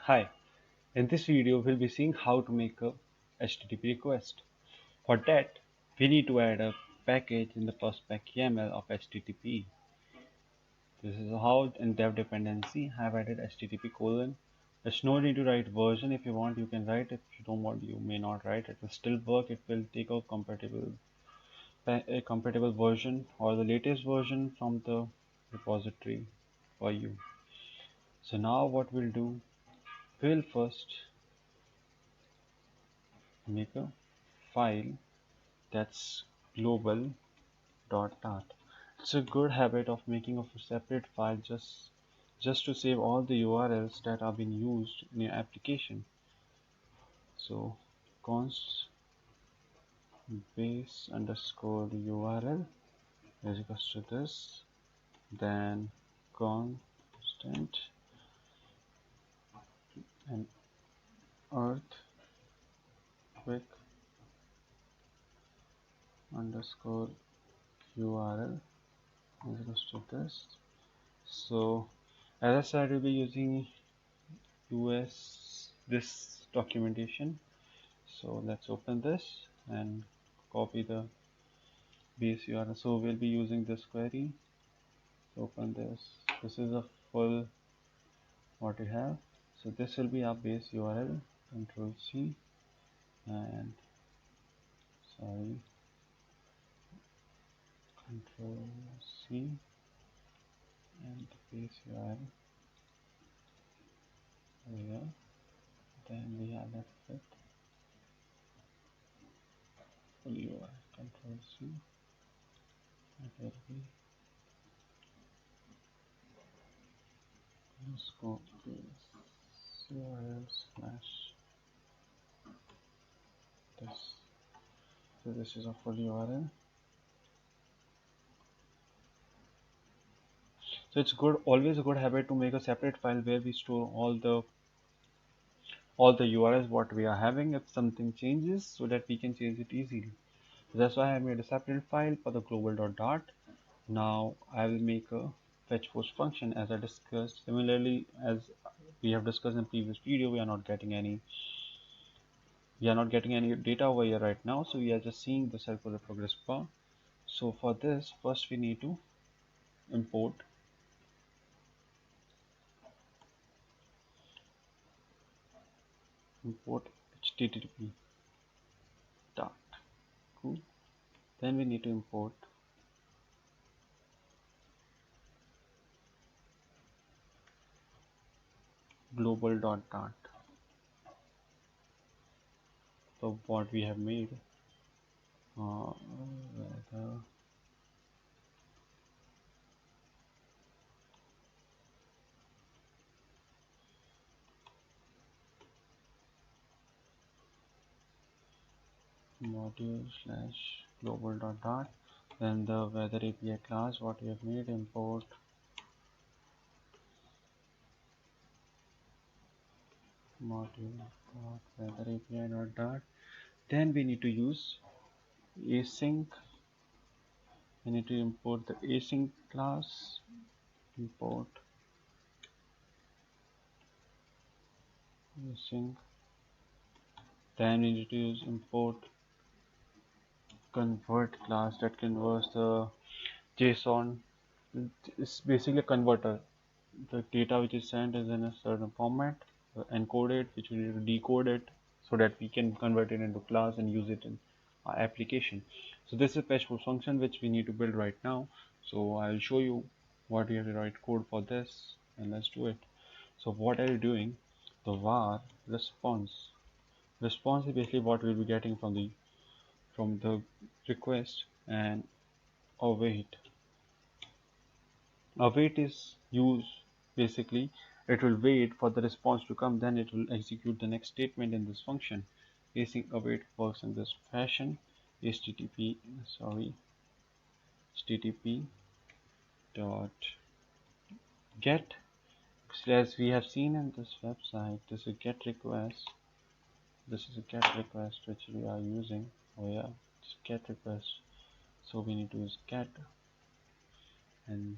Hi, in this video we'll be seeing how to make a HTTP request. For that, we need to add a package in the first YAML of HTTP. This is how in dev dependency I have added HTTP colon. There's no need to write version. If you want you can write. If you don't want you may not write. It will still work. It will take a compatible version or the latest version from the repository for you. So now what we'll do, we'll first make a file that's global.dart. It's a good habit of making a separate file just to save all the URLs that are being used in your application. So const base underscore URL is equals to this, then constant and earthquake underscore URL is equals to this. So as I said, we'll be using this documentation. So let's open this and copy the base URL. So we'll be using this query. Open this. This is a full what we have. So this will be our base URL. Control C and sorry, Control C and the base URL here. Then we have that fit full URL. Control C. It will be underscore base URL slash this. So this is a full URL. So it's always a good habit to make a separate file where we store all the URLs what we are having if something changes, so that we can change it easily. So that's why I made a separate file for the global.dart. Now I will make a fetch post function as I discussed. Similarly, as we have discussed in previous video, we are not getting any data over here right now, so we are just seeing the circular progress bar. So for this, first we need to import http dart. Cool. Then we need to import global.dart. So what we have made, the module slash global.dart. Then the weather API class what we have made, import module weather API.dart. Then we need to use async. We need to import the async class. Import async. Then we need to use import convert class that converts the JSON. It's basically a converter. The data which is sent is in a certain format, encoded, which we need to decode it so that we can convert it into class and use it in our application. So this is a fetch post function which we need to build right now. So I'll show you what we have to write code for this, and let's do it. So what are you doing? The var response. Response is basically what we'll be getting from the request, and await. Await is used basically. It will wait for the response to come, then it will execute the next statement in this function. Async await works in this fashion. http dot get, as we have seen in this website, this is a get request. This is a get request which we are using. Oh yeah, it's get request. So we need to use get. And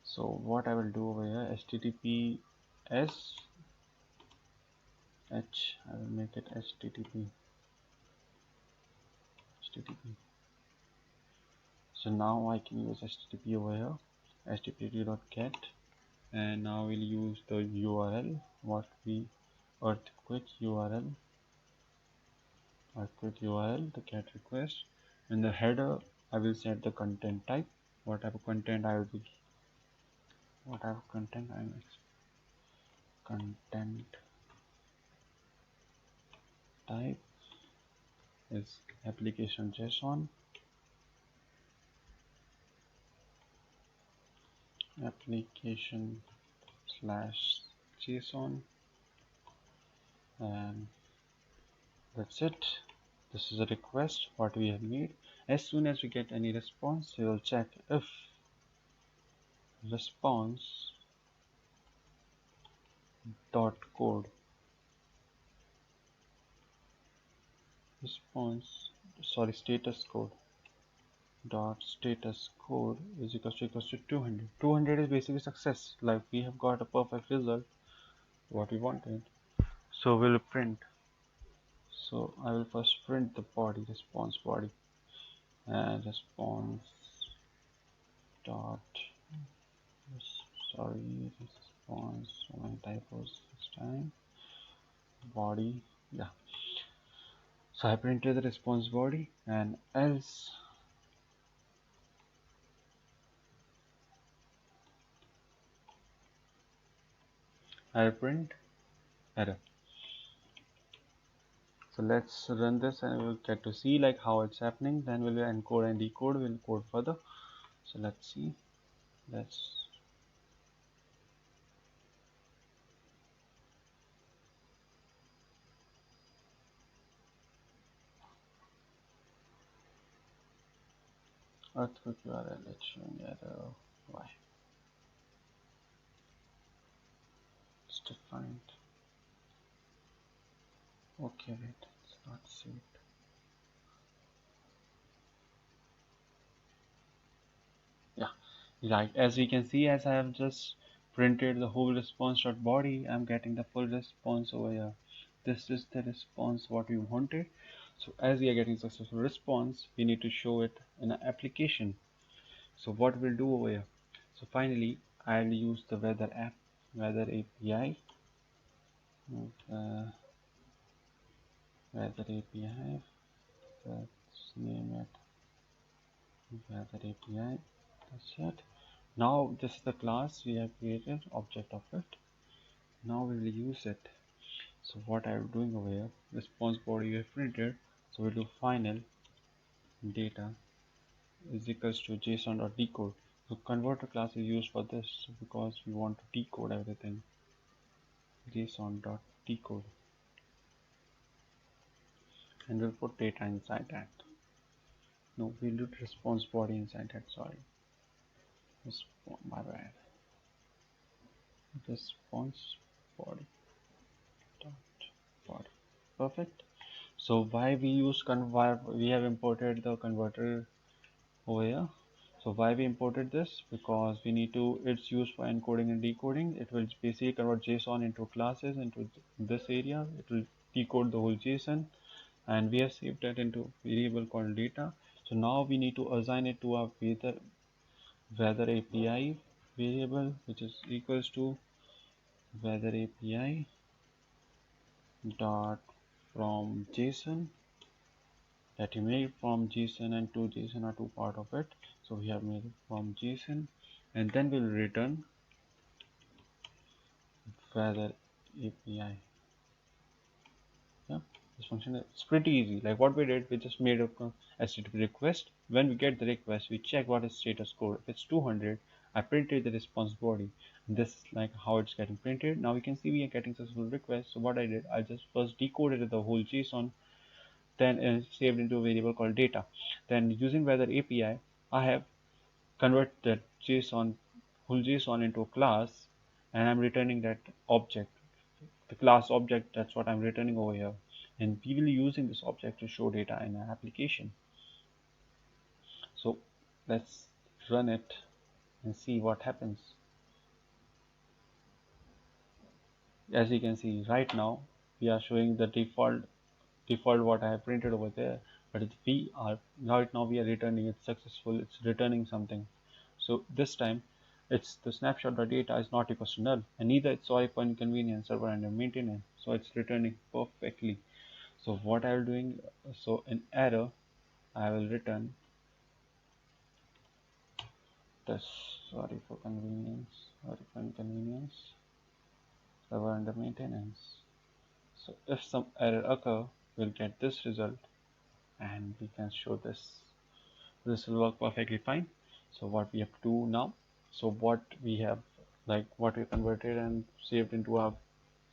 so what I will do over here, https I will make it HTTP. So now I can use HTTP over here, http.get, and now we'll use the URL, what we earthquake URL, the get request. In the header, I will set the content type. What type of content I will be? What type of content I will? Content type is application JSON. Application / JSON, and that's it. This is a request what we have made. As soon as we get any response, we will check if response dot code status code is equals to 200. 200 is basically success, like we have got a perfect result what we wanted. So we'll print. So I will first print the body, response body, and response dot response, so many typos this time, body, yeah. So I printed the response body, and else I print error. So let's run this and we'll get to see like how it's happening. Then we'll encode and decode, we'll code further. So let's see. Earthquake URL, it's showing error. Why? It's defined. Okay, wait, it's not saved. Yeah, right. As we can see, as I have just printed the whole response.body, I'm getting the full response over here. This is the response what we wanted. So as we are getting successful response, we need to show it in an application. So what we'll do over here? So finally, I'll use the weather API. Weather API. Let's name it weather API. That's it. Now this is the class we have created, object of it. Now we will use it. So what I'm doing over here, response body we have printed. So we'll do final data is equals to JSON.decode. So converter class is used for this because we want to decode everything. JSON.decode, and we'll put data inside that. No, we'll do response body inside that. Sorry, my bad. Response body dot body. Perfect. So why we use why we have imported the converter over here? So why we imported this? Because we need to, it's used for encoding and decoding. It will basically convert JSON into classes into this area. It will decode the whole JSON, and we have saved that into variable called data. So now we need to assign it to our weather API variable, which is equals to weather API dot from JSON, that you made from JSON, and to JSON are two part of it. So we have made it from JSON, and then we'll return weather API. Yeah, this function is pretty easy. Like what we did, we just made a HTTP request. When we get the request, we check what is status code. If it's 200, I printed the response body. And this is like how it's getting printed. Now we can see we are getting successful request. So what I did, I just first decoded the whole JSON, then saved into a variable called data. Then using weather API, I have converted whole JSON into a class, and I'm returning that object, the class object. That's what I'm returning over here, and we will be using this object to show data in an application. So let's run it and see what happens. As you can see right now, we are showing the default what I have printed over there, but we are right now we are returning it's successful, it's returning something. So this time it's the snapshot.data is not equals to null, and neither it's sorry for inconvenience server under maintenance, so it's returning perfectly. So what I will doing, so in error I will return this sorry for convenience, sorry for inconvenience server under maintenance. So if some error occur, we'll get this result and we can show this will work perfectly fine. So what we have to do now, so what we have, like what we converted and saved into our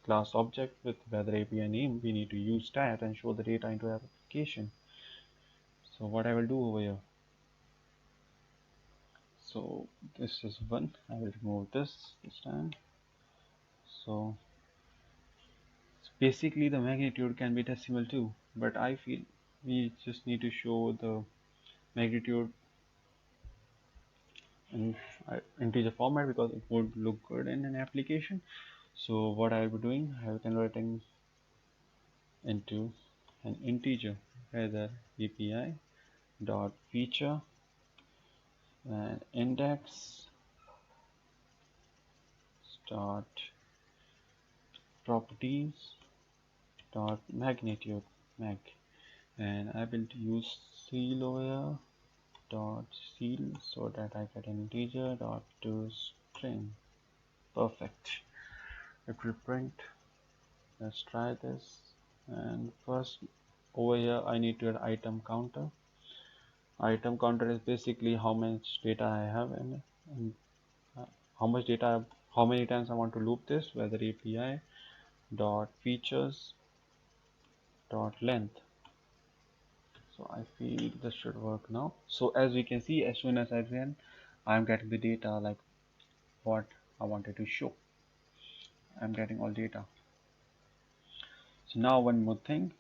class object with weather API name, we need to use that and show the data into our application. So what I will do over here, so this is one, I will remove this time. So basically the magnitude can be decimal too, but I feel we just need to show the magnitude in integer format because it would look good in an application. So what I'll be doing, I'll be converting into an integer weather API dot feature and index dot properties dot magnitude mag, and I will use seal over here dot seal so that I get an integer dot to string. Perfect. It will print. Let's try this. And first over here I need to add item counter. Item counter is basically how much data I have and how much data, how many times I want to loop this, weather API dot features dot length. So I feel this should work now. So as we can see, as soon as I ran, I'm getting the data like what I wanted to show. I'm getting all data. So now one more thing,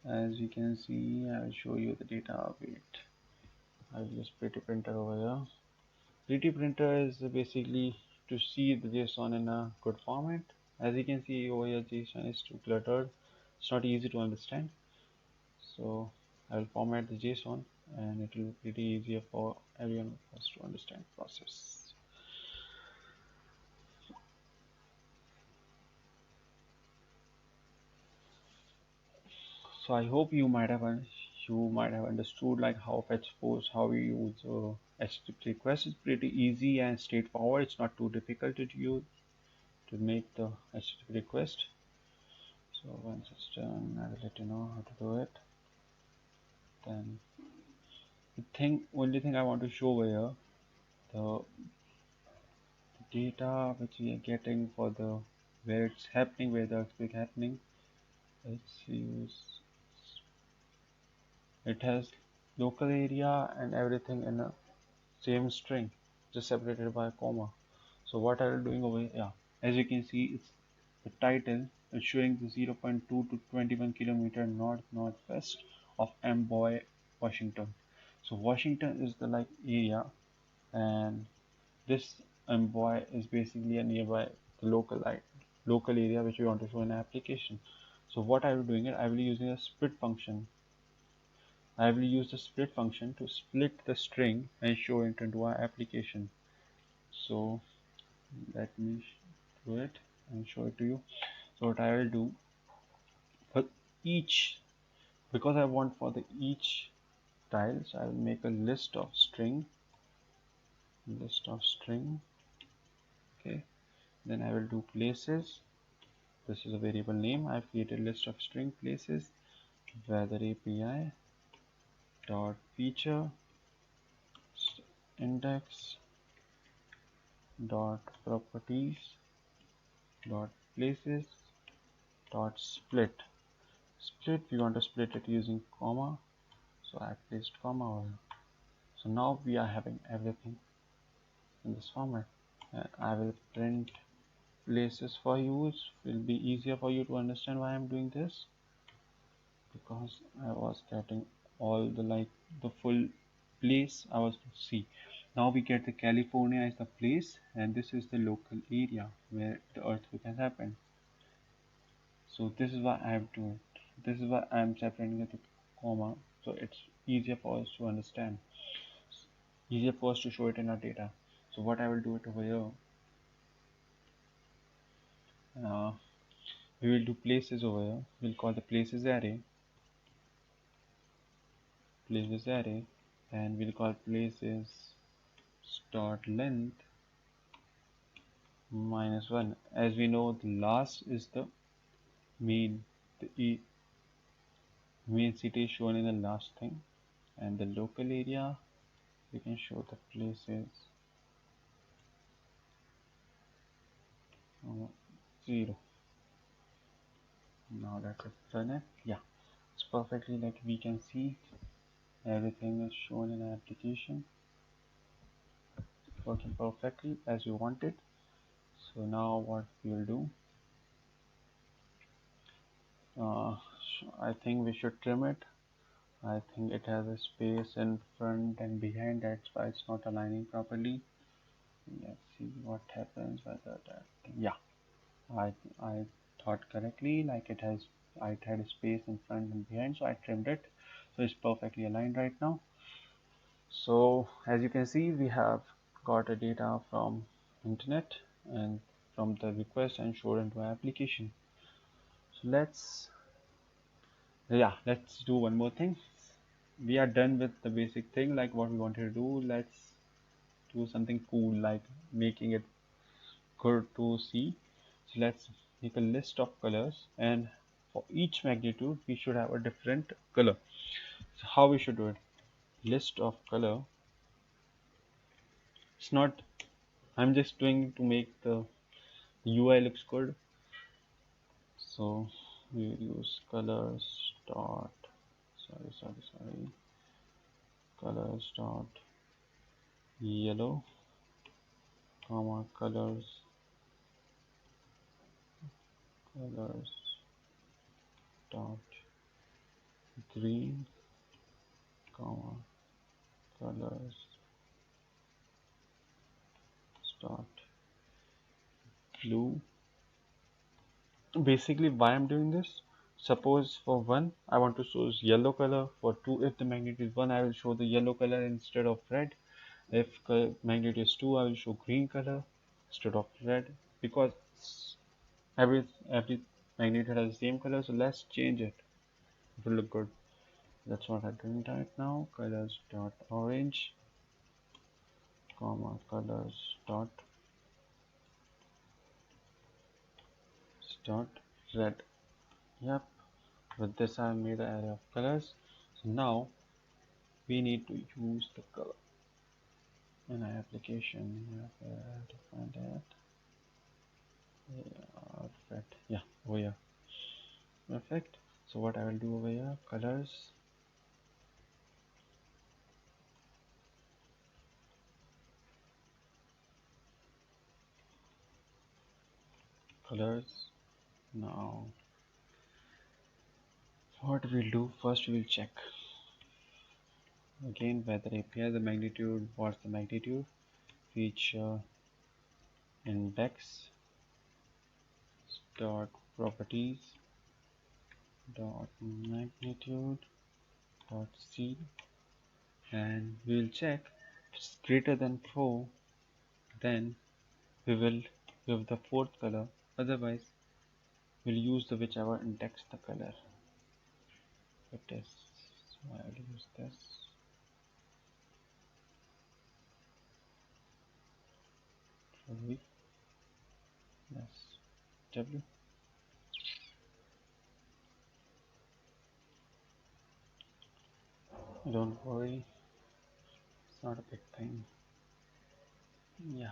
as you can see, I'll show you the data. Wait, I'll use pretty printer over here. Pretty printer is basically to see the JSON in a good format. As you can see over here, JSON is too cluttered. It's not easy to understand. So I will format the JSON and it will be pretty easier for everyone of us to understand process. So I hope you might have understood like how fetch post, how we use HTTP request is pretty easy and straightforward. It's not too difficult to use to make the HTTP request. So once it's done, I will let you know how to do it. Then the only thing I want to show here, the data which we are getting for the where it's happening, where the earthquake happening. Let's use, it has local area and everything in a same string, just separated by a comma. So what I will doing over here, yeah, as you can see, it's the title is showing the 0.2 to 21 kilometer northwest of Amboy, Washington. So Washington is the like area, and this Amboy is basically a nearby the local area which we want to show in an application. So what I will doing it, I will using a split function. I will use the split function to split the string and show it into our application. So let me do it and show it to you. So what I will do for each, because I want for the each tiles, I will make a list of string. Okay, then I will do places. This is a variable name. I've created a list of string places, weather API dot feature index dot properties dot places dot split. We want to split it using comma, so I placed comma over here. So now we are having everything in this format. I will print places for you. It will be easier for you to understand why I'm doing this, because I was getting all the full place I was to see. Now we get the California as the place, and this is the local area where the earthquake has happened. So this is why I have to. This is why I am separating it with comma. So it's easier for us to understand. Easier for us to show it in our data. So what I will do it over here. Uh, we will do places over here. We'll call the places array. Places array, and we'll call places start length -1. As we know, the last is the mean. The main city is shown in the last thing, and the local area we can show the places 0. Now let us run it. Yeah, it's perfectly like we can see everything is shown in our application, working perfectly as we wanted. So now what we will do, I think we should trim it. I think it has a space in front and behind, that's why it's not aligning properly. Let's see what happens whether that thing. Yeah, I thought correctly, like it had a space in front and behind, so I trimmed it, so it's perfectly aligned right now. So as you can see, we have got a data from internet and from the request and showed into our application. So let's do one more thing. We are done with the basic thing, like what we wanted to do. Let's do something cool, like making it good to see. So let's make a list of colors, and for each magnitude we should have a different color. So how we should do it? List of color. It's not, I'm just doing to make the UI looks good. So we will use colors dot, sorry, colors dot yellow, comma colors dot green, comma colors dot blue. Basically, why I'm doing this, suppose for 1 I want to choose yellow color, for 2 if the magnitude is 1 I will show the yellow color instead of red, if magnitude is 2 I will show green color instead of red, because every magnitude has the same color. So let's change it, it will look good. That's what I'm doing right now. Colors dot orange, comma colors dot red. Yep, with this I made an array of colors. So now we need to use the color in our application. We have to find that. Yeah, perfect. Yeah, over here. Perfect. So what I will do over here, colors. Now what we'll do, first we will check again whether API the magnitude, what's the magnitude, feature index dot properties dot magnitude dot c, and we will check if it's greater than 4, then we will give the fourth color, otherwise we'll use the whichever index the color it is. So I will use this. Should we? Yes. W. Don't worry, it's not a big thing. Yeah,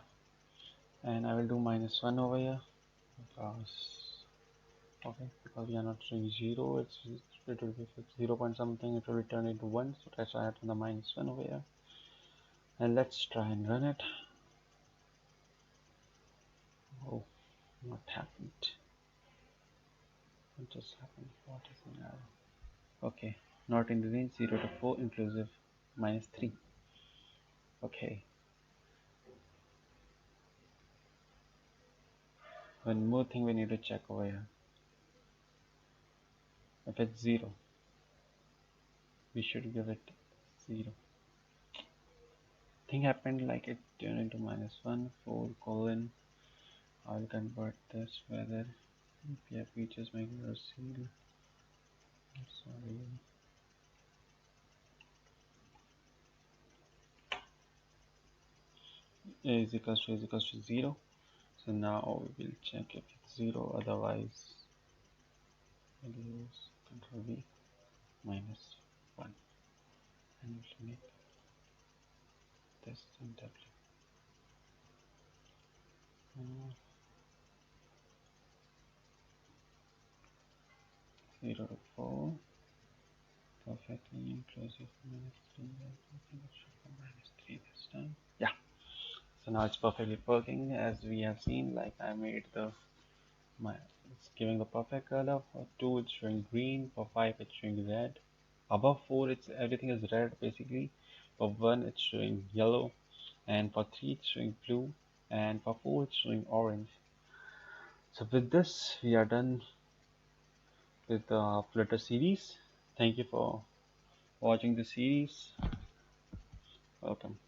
and I will do -1 over here because because we are not showing 0, it will be 0 point something, it will return into 1, so that's why I have the -1 over here. And let's try and run it. Oh, what happened? What just happened? What is an error? Okay, not in the range 0 to 4 inclusive -3. Okay, one more thing we need to check over here. If it's 0, we should give it 0. Thing happened like it turned into -1 4 colon. I'll convert this whether API features making seal. Sorry. A is equals to 0. So now we will check if it's 0, otherwise we'll use Ctrl V -1 and we'll make this in W. 0 to 4 perfectly inclusive -3. I think it should be -3 this time. Yeah. So now it's perfectly working as we have seen. Like I made it's giving the perfect color. For 2 it's showing green, for 5 it's showing red. Above 4 it's everything is red basically. For 1 it's showing yellow, and for 3 it's showing blue, and for 4 it's showing orange. So with this we are done with the Flutter series. Thank you for watching the series. Welcome.